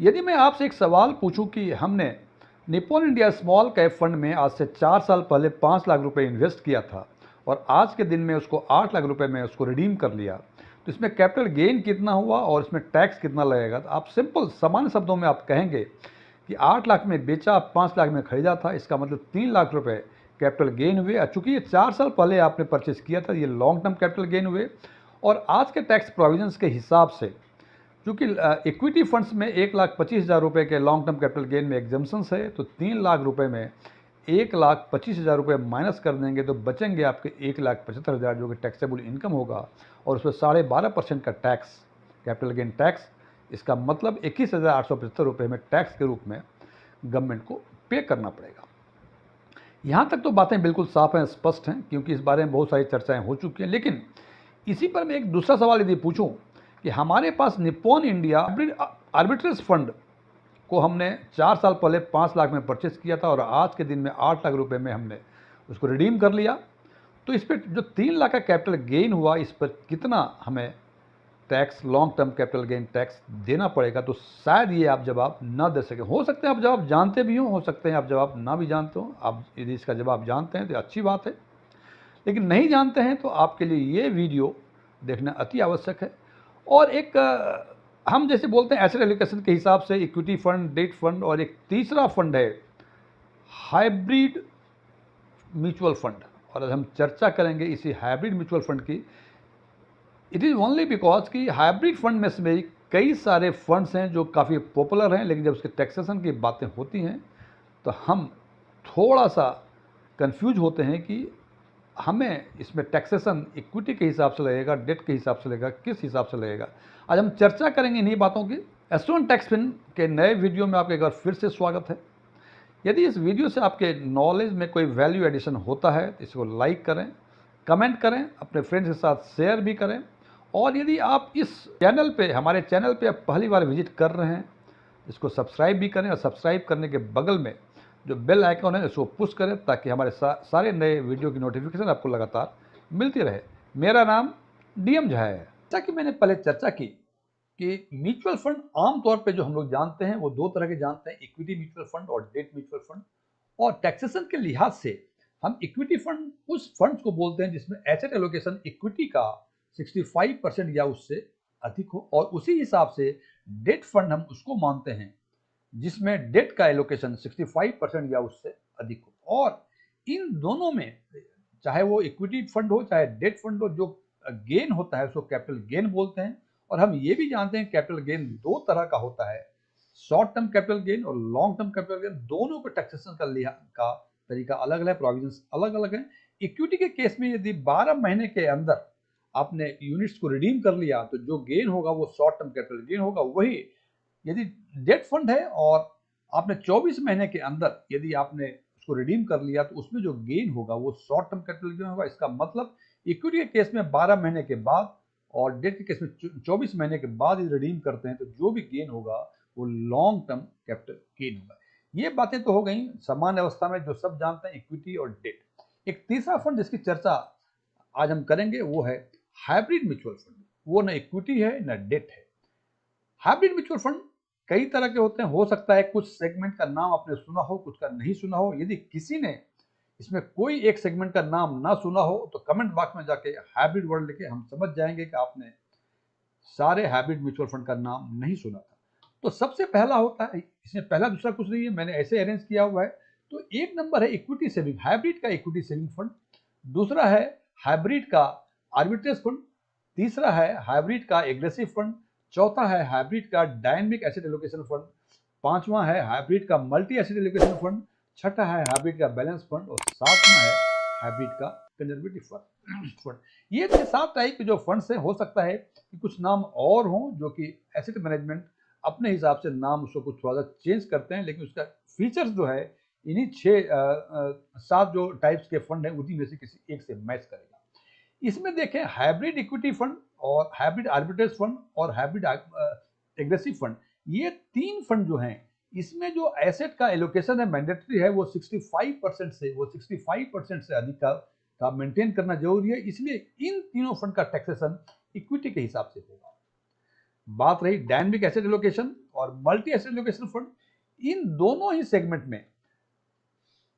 यदि मैं आपसे एक सवाल पूछूं कि हमने Nippon India small cap fund में आज से 4 साल पहले 5 लाख रुपए इन्वेस्ट किया था और आज के दिन में उसको 8 लाख रुपए में उसको रिडीम कर लिया, तो इसमें कैपिटल गेन कितना हुआ और इसमें टैक्स कितना लगेगा? तो आप सिंपल सामान्य शब्दों में आप कहेंगे कि 8 लाख में बेचा, 5 लाख में खरीदा था, इसका मतलब 3 लाख रुपए कैपिटल गेन हुए। और चूंकि ये 4 साल पहले आपने परचेज किया था, ये लॉन्ग टर्म कैपिटल गेन हुए। और आज के टैक्स प्रोविजंस के हिसाब से क्योंकि इक्विटी फंड्स में 1,25,000 रुपये के लॉन्ग टर्म कैपिटल गेन में एग्जाम्पन्स है, तो 3 लाख रुपये में 1,25,000 रुपये माइनस कर देंगे तो बचेंगे आपके 1,75,000 जो कि टैक्सेबल इनकम होगा। और उसमें 12.5% का टैक्स, कैपिटल गेन टैक्स, इसका मतलब 21,875 रुपये में टैक्स के रूप में गवर्नमेंट को पे करना पड़ेगा। यहाँ तक तो बातें बिल्कुल साफ हैं, स्पष्ट हैं, क्योंकि इस बारे में बहुत सारी चर्चाएं हो चुकी हैं। लेकिन इसी पर मैं एक दूसरा सवाल यदि पूछूं कि हमारे पास निप्पॉन इंडिया आर्बिट्रेज फंड को हमने 4 साल पहले 5 लाख में परचेस किया था और आज के दिन में 8 लाख रुपए में हमने उसको रिडीम कर लिया, तो इस पर जो 3 लाख का कैपिटल गेन हुआ, इस पर कितना हमें tax, long term capital gain tax देना पड़ेगा? तो शायद ये आप जवाब ना दे सकें। हो सकते हैं आप जवाब जानते भी हो सकते हैं आप जवाब ना भी जानते हो। आप यदि इसका जवाब जानते हैं तो अच्छी बात है, लेकिन नहीं जानते हैं तो आपके लिए ये वीडियो देखना अति आवश्यक है। और एक हम जैसे बोलते हैं एसेट एलोकेशन के हिसाब से इक्विटी फंड, डेट फंड, और एक तीसरा फंड है हाइब्रिड म्यूचुअल फंड। और आज हम चर्चा करेंगे इसी हाइब्रिड म्यूचुअल फंड की। इट इज़ ओनली बिकॉज कि हाइब्रिड फंड में से कई सारे फंड्स हैं जो काफ़ी पॉपुलर हैं, लेकिन जब उसके टैक्सेशन की बातें होती हैं तो हम थोड़ा सा कंफ्यूज होते हैं कि हमें इसमें टैक्सेशन इक्विटी के हिसाब से लगेगा, डेट के हिसाब से लगेगा, किस हिसाब से लगेगा। आज हम चर्चा करेंगे इन्हीं बातों की। एस्टोन टैक्स फिन के नए वीडियो में आपका एक बार फिर से स्वागत है। यदि इस वीडियो से आपके नॉलेज में कोई वैल्यू एडिशन होता है तो इसको लाइक करें, कमेंट करें, अपने फ्रेंड्स के साथ शेयर भी करें। और यदि आप इस चैनल पे, हमारे चैनल पे आप पहली बार विजिट कर रहे हैं, इसको सब्सक्राइब भी करें और सब्सक्राइब करने के बगल में जो बेल आइकॉन है इसको पुश करें ताकि हमारे सारे नए वीडियो की नोटिफिकेशन आपको लगातार मिलती रहे। मेरा नाम डीएम झा है। जैसा कि मैंने पहले चर्चा की कि म्यूचुअल फंड आमतौर पे जो हम लोग जानते हैं वो दो तरह के जानते हैं, इक्विटी म्यूचुअल फंड और डेट म्यूचुअल फंड। और टैक्सेशन के लिहाज से हम इक्विटी फंड उस फंड को बोलते हैं जिसमें एसेट एलोकेशन इक्विटी का 65% या उससे अधिक हो, और उसी हिसाब से डेट फंड हम उसको मानते हैं जिसमें डेट का एलोकेशन 65% या उससे अधिक हो। और इन दोनों में, चाहे वो इक्विटी फंड हो चाहे डेट फंड हो, जो गेन होता है उसको कैपिटल गेन बोलते हैं। और हम ये भी जानते हैं कैपिटल गेन दो तरह का होता है, शॉर्ट टर्म कैपिटल गेन और लॉन्ग टर्म कैपिटल गेन। दोनों का टैक्सेशन का तरीका अलग अलग है, प्रोविजंस अलग अलग है। इक्विटी के केस में यदि 12 महीने के अंदर आपने यूनिट्स को रिडीम कर लिया तो जो गेन होगा वो शॉर्ट टर्म कैपिटल गेन होगा। वही यदि डेट फंड है और आपने 24 महीने के अंदर यदि आपने उसको रिडीम कर लिया तो उसमें जो गेन होगा वो शॉर्ट टर्म कैपिटल गेन होगा। इसका मतलब इक्विटी के केस में 12 महीने के बाद और डेट के केस में 24 महीने के बाद यदि रिडीम करते हैं तो जो भी गेन होगा वो लॉन्ग टर्म कैपिटल गेन होगा। ये बातें तो हो गई सामान्य अवस्था में जो सब जानते हैं, इक्विटी और डेट। एक तीसरा फंड जिसकी चर्चा आज हम करेंगे वो है हाइब्रिड म्यूचुअल फंड। वो न इक्विटी है न डेट है। हाइब्रिड म्यूचुअल फंड कई तरह के होते हैं। हो सकता है कुछ सेगमेंट का नाम आपने सुना हो, कुछ का नहीं सुना हो। यदि किसी ने इसमें कोई एक सेगमेंट का नाम ना सुना हो तो कमेंट बॉक्स में जाके हाइब्रिड वर्ड लिखे, हम समझ जाएंगे कि आपने सारे हाइब्रिड म्यूचुअल फंड का नाम नहीं सुना था। तो सबसे पहला होता है, इसमें पहला दूसरा कुछ नहीं है, मैंने ऐसे अरेंज किया हुआ है। तो एक नंबर है इक्विटी सेविंग, हाइब्रिड का इक्विटी सेविंग फंड। दूसरा है हाइब्रिड का आर्बिट्रेज फंड। तीसरा है हाइब्रिड का एग्रेसिव फंड। चौथा है हाइब्रिड का डायनेमिक एसेट एलोकेशन फंड। पांचवा है हाइब्रिड का मल्टी एसेट एलोकेशन फंड। छठा है हाइब्रिड का बैलेंस फंड। और सातवां है हाइब्रिड का कंजर्वेटिव फंड। ये 7 टाइप के जो फंड्स हैं, हो सकता है कि कुछ नाम और हों जो कि एसेट मैनेजमेंट अपने हिसाब से नाम उसको कुछ थोड़ा सा चेंज करते हैं, लेकिन उसका फीचर्स जो है इन्हीं 7 जो टाइप्स के फंड हैं उन्हीं में से किसी एक से मैच करेगा। इसमें देखें हाइब्रिड इक्विटी फंड और हाइब्रिड आर्बिट्रेज फंड और हाइब्रिड एग्रेसिव फंड, ये 3 फंड जो हैं इसमें जो एसेट का एलोकेशन है मैंडेटरी है वो 65% से अधिक का मेंटेन करना जरूरी है। इसलिए इन तीनों फंड का टैक्सेशन इक्विटी के हिसाब से होगा। बात रही डायनेमिक एसेट एलोकेशन और मल्टी एसेट एलोकेशन फंड, इन दोनों ही सेगमेंट में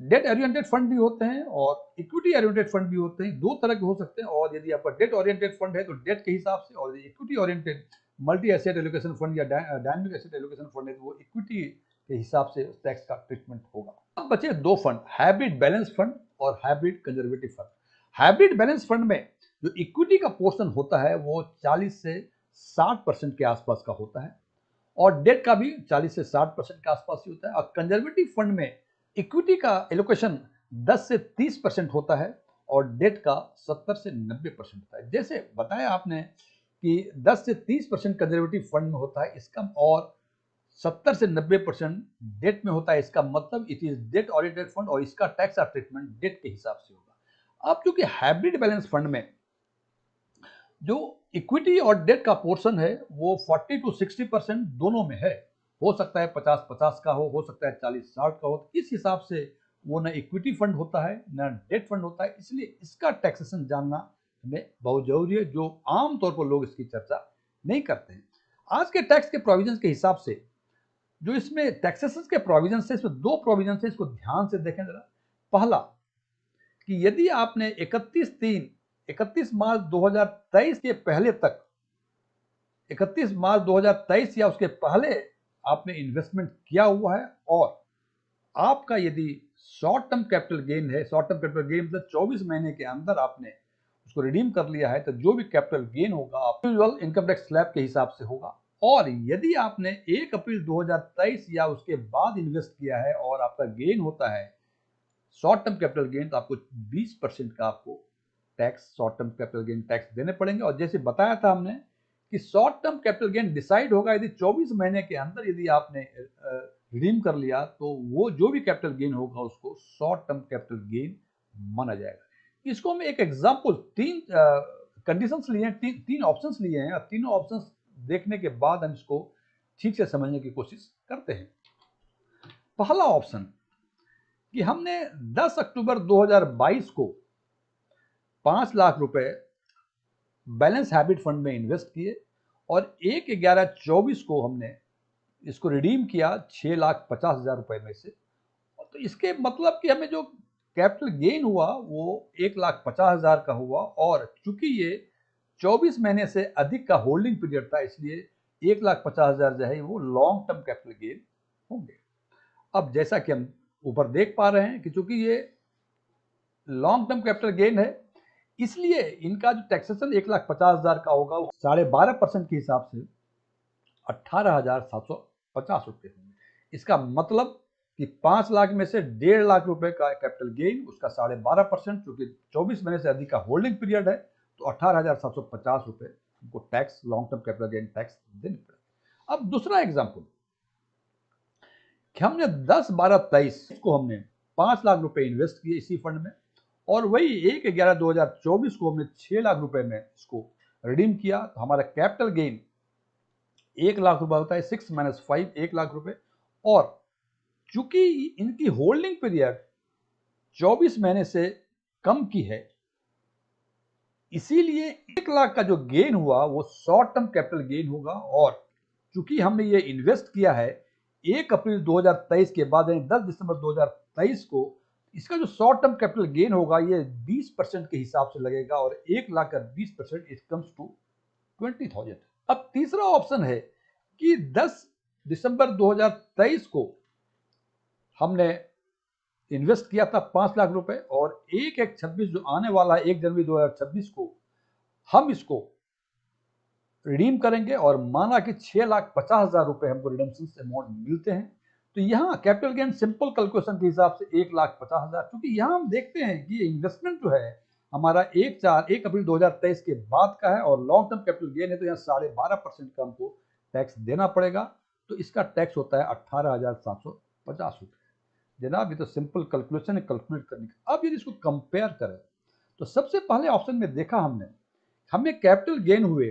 डेट ओरिएंटेड फंड भी होते हैं और इक्विटी ओरिएंटेड फंड भी होते हैं। दो तरह के हो सकते हैं, और यदि आपका डेट ओरिएंटेड फंड है तो डेट के हिसाब से, और equity oriented multi asset allocation fund या डायनेमिक एसेट एलोकेशन फंड है तो वो इक्विटी के हिसाब से टैक्स का ट्रीटमेंट होगा। अब बचे दो फंड, हाइब्रिड बैलेंस फंड और hybrid conservative fund. Hybrid balance fund में जो इक्विटी का पोर्शन होता है वो 40 से 60% के आसपास का होता है, और डेट का भी 40 से 60% के आसपास ही होता है। और कंजर्वेटिव फंड में इक्विटी का एलोकेशन 10 से 30% होता है और डेट का 70 से 90% होता है। जैसे बताया आपने कि 10 से 30% कंजर्वेटिव फंड में होता है इसका, और 70 से 90% डेट में होता है, इसका मतलब it is date oriented fund और इसका टैक्स और ट्रीटमेंट डेट के हिसाब से होगा। अब क्योंकि हाइब्रिड बैलेंस फंड में जो इक्विटी और डेट का पोर्शन है वो 40 to 60% दोनों में है, हो सकता है 50-50 का हो सकता है 40-60 का हो, तो इस हिसाब से वो ना इक्विटी फंड होता है ना डेट फंड होता है, इसलिए इसका टैक्सेशन जानना हमें बहुत जरूरी है, जो आमतौर पर लोग इसकी चर्चा नहीं करते हैं। आज के टैक्स के प्रोविजन के हिसाब से जो इसमें टैक्सेशन के प्रोविजन है, इसमें दो प्रोविजन है, इसको ध्यान से देखें जरा। पहला कि यदि आपने 31 मार्च 2023 के पहले तक, 31 मार्च 2023 या उसके पहले आपने इन्वेस्टमेंट किया हुआ है और आपका यदि शॉर्ट टर्म कैपिटल गेन है, शॉर्ट टर्म कैपिटल गेन मतलब 24 महीने के अंदर आपने उसको रिडीम कर लिया है, तो जो भी कैपिटल गेन होगा यूजुअल इनकम टैक्स स्लैब के हिसाब से होगा। और यदि आपने 1 अप्रैल 2023 या उसके बाद इन्वेस्ट किया है और आपका गेन होता है शॉर्ट टर्म कैपिटल गेन, तो आपको 20% का आपको tax, short term capital gain tax देने पड़ेंगे। और जैसे बताया था हमने कि short term capital gain decide होगा यदि 24 महीने के अंदर यदि आपने रिडीम कर लिया, तो वो जो भी कैपिटल गेन होगा उसको शॉर्ट टर्म कैपिटल गेन माना जाएगा। इसको हम एक एग्जांपल, तीन कंडीशंस लिए हैं, तीन ऑप्शंस लिए हैं, और तीनों ऑप्शंस देखने के बाद हम इसको ठीक से समझने की कोशिश करते हैं। पहला ऑप्शन कि हमने 10 अक्टूबर 2022 को 5 लाख रुपए बैलेंस हैबिट फंड में इन्वेस्ट किए और 1/11/24 को हमने इसको रिडीम किया 6,50,000 रुपए में से। तो इसके मतलब कि हमें जो कैपिटल गेन हुआ वो 1,50,000 का हुआ, और चूंकि ये 24 महीने से अधिक का होल्डिंग पीरियड था, इसलिए 1,50,000 जो है वो लॉन्ग टर्म कैपिटल गेन होंगे। अब जैसा कि हम ऊपर देख पा रहे हैं कि चूंकि ये लॉन्ग टर्म कैपिटल गेन है, इसलिए इनका जो टैक्सेशन 1,50,000 का होगा वो 12.5% के हिसाब से 18,750 रुपये होंगे। इसका मतलब कि 5 लाख में से 1.5 लाख रुपए का कैपिटल गेन, उसका 12.5%, क्योंकि 24 महीने से अधिक का होल्डिंग पीरियड है, तो 18,750 रुपये हमको tax, long term capital gain tax देने पड़ेगा। अब दूसरा एग्जाम्पल कि हमने 10/12/23 को हमने 5 लाख रुपए इन्वेस्ट किए इसी फंड में, और वही 1/11/2024 को हमने 6 लाख रुपए में इसको रिडीम किया, तो हमारा कैपिटल गेन 1 लाख रुपए होता है, 6 - 5 1 लाख रुपए। और चूंकि इनकी होल्डिंग पीरियड 24 महीने से कम की है, इसीलिए 1 लाख का जो गेन हुआ वो शॉर्ट टर्म कैपिटल गेन होगा। और चूंकि हमने ये इन्वेस्ट किया है 1 अप्रैल 2023 के बाद, यानी 10 दिसंबर 2023 को, इसका जो शॉर्ट टर्म कैपिटल गेन होगा ये 20% के हिसाब से लगेगा, और 1 लाख का 20% इट कम्स टू 20,000। अब तीसरा ऑप्शन है कि 10 दिसंबर 2023 को हमने इन्वेस्ट किया था 5 लाख रुपए, और 1/1/26 जो आने वाला है 1 जनवरी 2026 को हम इसको रिडीम करेंगे, और माना कि 6,50,000 रुपए हमको रिडम्पशन अमाउंट मिलते हैं। तो यहाँ कैपिटल गेन सिंपल कैलकुलेशन के हिसाब से 1,50,000, क्योंकि यहाँ हम देखते हैं कि ये इन्वेस्टमेंट जो है हमारा 1 अप्रैल 2023 के बाद का है, और लॉन्ग टर्म कैपिटल गेन है, तो यहाँ 12.5% का हमको टैक्स देना पड़ेगा। तो इसका टैक्स होता है 18,750 रुपये। जनाब ये तो सिंपल कैलकुलेशन है कैलकुलेट करने का। अब यदि इसको कंपेयर करें तो सबसे पहले ऑप्शन में देखा हमने, हमें कैपिटल गेन हुए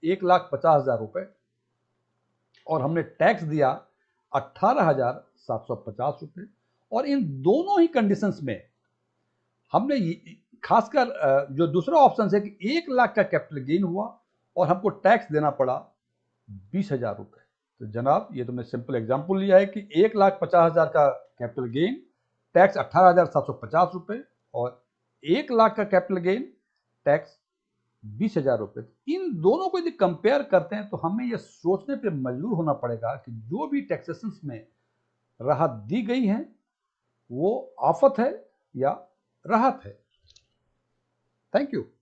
1,50,000 रुपए और हमने टैक्स दिया 18,750 रुपये। और इन दोनों ही कंडीशंस में हमने खासकर जो दूसरा ऑप्शन है कि 1 लाख का कैपिटल गेन हुआ और हमको टैक्स देना पड़ा 20,000 रुपये। तो जनाब ये तुमने सिंपल एग्जाम्पल लिया है कि 1,50,000 का कैपिटल गेन, टैक्स 18,750 रुपये, और 1 लाख का कैपिटल गेन, टैक्स 20,000 रुपये। इन दोनों को यदि कंपेयर करते हैं तो हमें यह सोचने पे मजबूर होना पड़ेगा कि जो भी टैक्सेशन में राहत दी गई है वो आफत है या राहत है। Thank you.